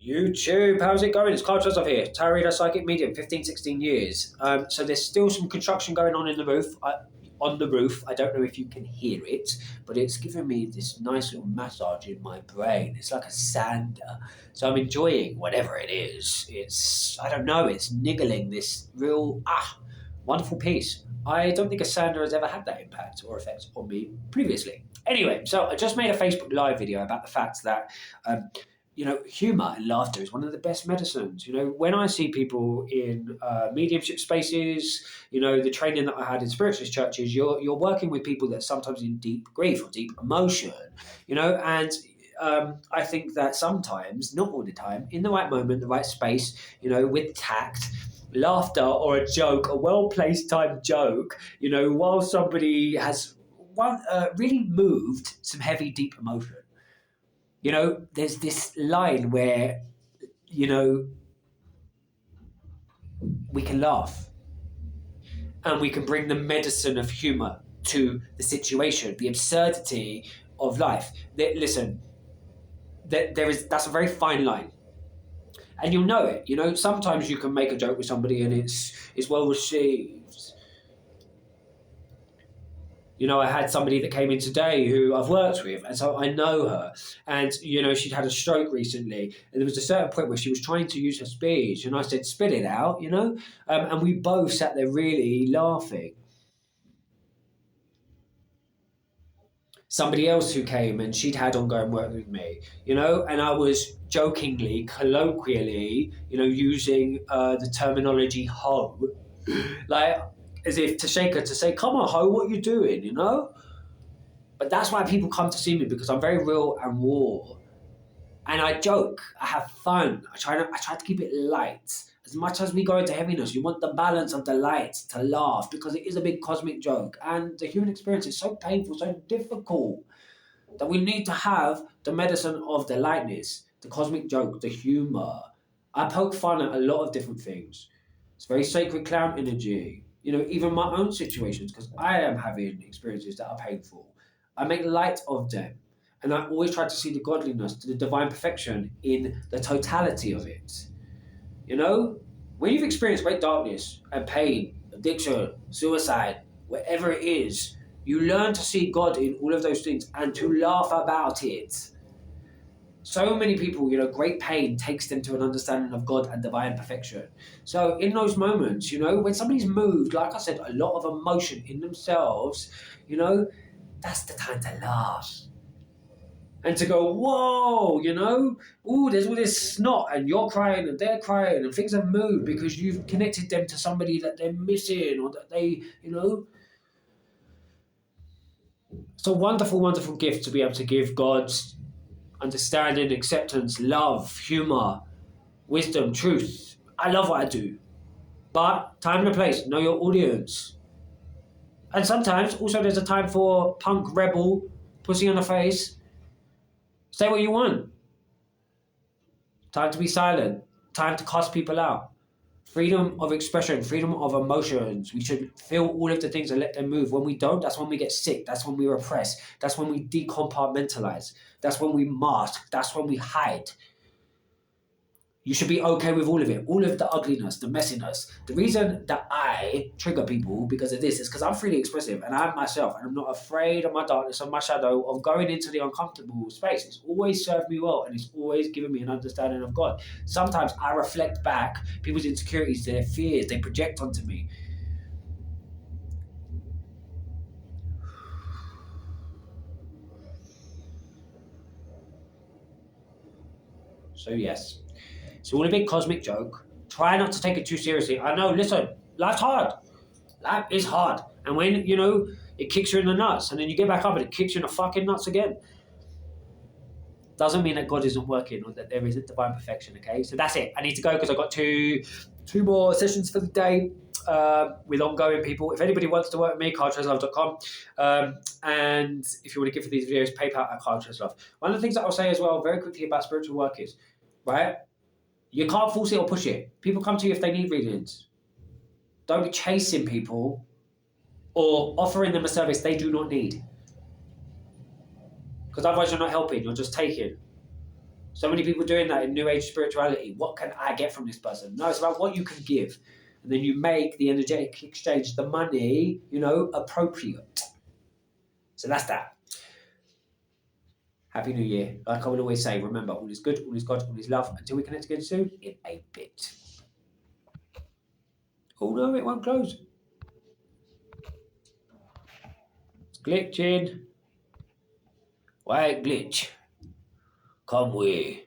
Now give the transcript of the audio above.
YouTube, how's it going? It's Carl Joseph here, tarot reader, psychic medium, 15, 16 years. So there's still some construction going on in the roof. On the roof, I don't know if you can hear it, but it's giving me this nice little massage in my brain. It's like a sander. So I'm enjoying whatever it is. I don't know, it's niggling this real, wonderful piece. I don't think a sander has ever had that impact or effect on me previously. Anyway, so I just made a Facebook Live video about the fact that humor and laughter is one of the best medicines. When I see people in mediumship spaces, the training that I had in spiritualist churches, you're working with people that are sometimes in deep grief or deep emotion, and I think that sometimes, not all the time, in the right moment, the right space, with tact, laughter or a joke, a well-placed timed joke, while somebody has really moved some heavy, deep emotion. There's this line where, you know, we can laugh and we can bring the medicine of humor to the situation, the absurdity of life. Listen, that's a very fine line. And you'll know it. Sometimes you can make a joke with somebody and it's well received. I had somebody that came in today who I've worked with, and so I know her. And, she'd had a stroke recently, and there was a certain point where she was trying to use her speech, and I said, spit it out, and we both sat there really laughing. Somebody else who came, and she'd had ongoing work with me, and I was jokingly, colloquially, using the terminology hoe, like, as if to shake her, to say, come on, ho, what you doing, But that's why people come to see me, because I'm very real and raw. And I joke, I have fun. I try to keep it light. As much as we go into heaviness, you want the balance of the light to laugh, because it is a big cosmic joke. And the human experience is so painful, so difficult, that we need to have the medicine of the lightness, the cosmic joke, the humor. I poke fun at a lot of different things. It's very sacred clown energy. Even my own situations, because I am having experiences that are painful. I make light of them. And I always try to see the godliness, to the divine perfection in the totality of it. When you've experienced great darkness and pain, addiction, suicide, whatever it is, you learn to see God in all of those things and to laugh about it. So many people, great pain takes them to an understanding of God and divine perfection. So in those moments, when somebody's moved, like I said, a lot of emotion in themselves, that's the time to laugh. And to go, whoa, ooh, there's all this snot and you're crying and they're crying and things have moved because you've connected them to somebody that they're missing or that they, It's a wonderful, wonderful gift to be able to give God's understanding, acceptance, love, humor, wisdom, truth. I love what I do. But time and a place, know your audience. And sometimes also there's a time for punk, rebel, pussy on the face. Say what you want. Time to be silent. Time to cast people out. Freedom of expression, freedom of emotions. We should feel all of the things and let them move. When we don't, that's when we get sick. That's when we repress. That's when we decompartmentalize. That's when we mask. That's when we hide. You should be okay with all of it, all of the ugliness, the messiness. The reason that I trigger people because of this is because I'm freely expressive and I'm myself and I'm not afraid of my darkness and my shadow of going into the uncomfortable space. It's always served me well and it's always given me an understanding of God. Sometimes I reflect back people's insecurities, their fears, they project onto me. So yes. It's all a big cosmic joke. Try not to take it too seriously. I know, listen, life's hard. Life is hard. And when, it kicks you in the nuts and then you get back up and it kicks you in the fucking nuts again. Doesn't mean that God isn't working or that there isn't divine perfection, okay? So that's it. I need to go because I've got two more sessions for the day with ongoing people. If anybody wants to work with me, carltreslove.com. And if you want to give for these videos, PayPal at carltreslove. One of the things that I'll say as well very quickly about spiritual work is, right? You can't force it or push it. People come to you if they need readings. Don't be chasing people or offering them a service they do not need. Because otherwise you're not helping, you're just taking. So many people doing that in New Age spirituality. What can I get from this person? No, it's about what you can give. And then you make the energetic exchange, the money, appropriate. So that's that. Happy New Year. Like I will always say, remember, all is good, all is God, all is love. Until we connect again soon, in a bit. Oh no, it won't close. It's glitching. Why glitch? Come with.